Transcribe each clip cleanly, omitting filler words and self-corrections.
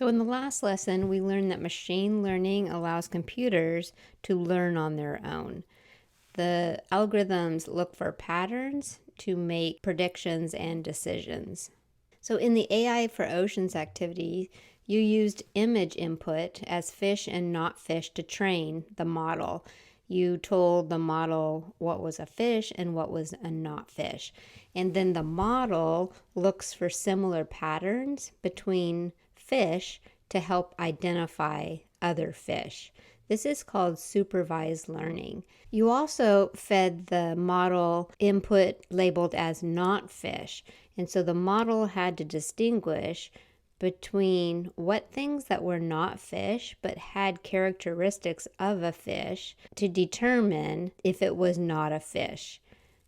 So in the last lesson, we learned that machine learning allows computers to learn on their own. The algorithms look for patterns to make predictions and decisions. So in the AI for Oceans activity, you used image input as fish and not fish to train the model. You told the model what was a fish and what was a not fish. And then the model looks for similar patterns between fish to help identify other fish. This is called supervised learning. You also fed the model input labeled as not fish. And so the model had to distinguish between what things that were not fish but had characteristics of a fish to determine if it was not a fish.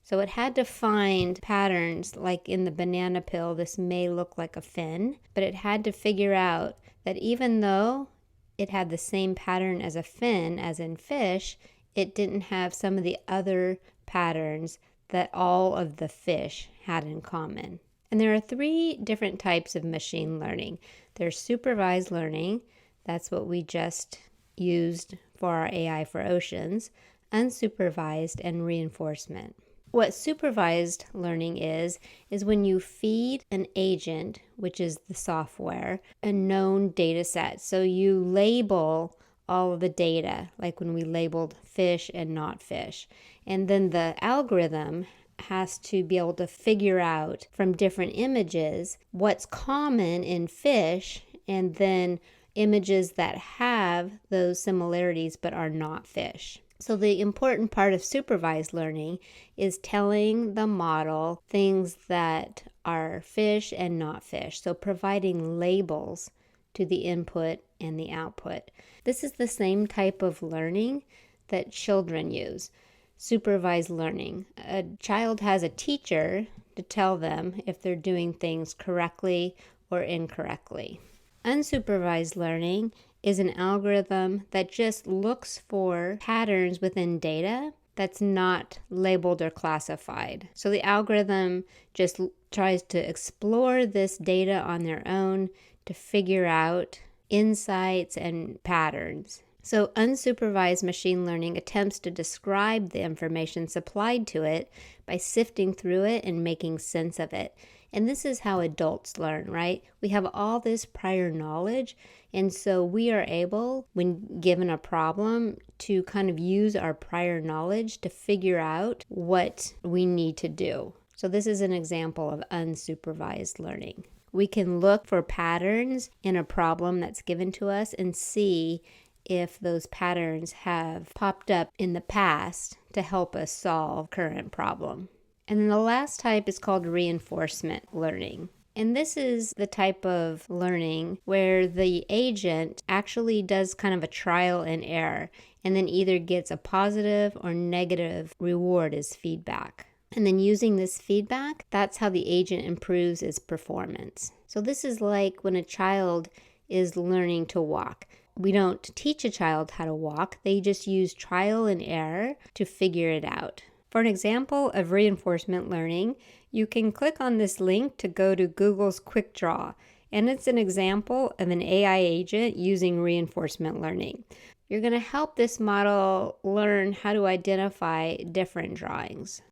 So it had to find patterns, like in the banana peel, this may look like a fin, but it had to figure out that even though it had the same pattern as a fin, as in fish, it didn't have some of the other patterns that all of the fish had in common. And there are 3 different types of machine learning. There's supervised learning, that's what we just used for our AI for Oceans, unsupervised, and reinforcement. What supervised learning is when you feed an agent, which is the software, a known data set. So you label all of the data, like when we labeled fish and not fish. And then the algorithm has to be able to figure out from different images what's common in fish and then images that have those similarities but are not fish. So the important part of supervised learning is telling the model things that are fish and not fish. So providing labels to the input and the output. This is the same type of learning that children use. Supervised learning. A child has a teacher to tell them if they're doing things correctly or incorrectly. Unsupervised learning is an algorithm that just looks for patterns within data that's not labeled or classified. So the algorithm just tries to explore this data on their own to figure out insights and patterns. So unsupervised machine learning attempts to describe the information supplied to it by sifting through it and making sense of it. And this is how adults learn, right? We have all this prior knowledge, and so we are able, when given a problem, to kind of use our prior knowledge to figure out what we need to do. So this is an example of unsupervised learning. We can look for patterns in a problem that's given to us and see if those patterns have popped up in the past to help us solve current problem. And then the last type is called reinforcement learning. And this is the type of learning where the agent actually does kind of a trial and error and then either gets a positive or negative reward as feedback. And then using this feedback, that's how the agent improves its performance. So this is like when a child is learning to walk. We don't teach a child how to walk. They just use trial and error to figure it out. For an example of reinforcement learning, you can click on this link to go to Google's Quick Draw, and it's an example of an AI agent using reinforcement learning. You're going to help this model learn how to identify different drawings.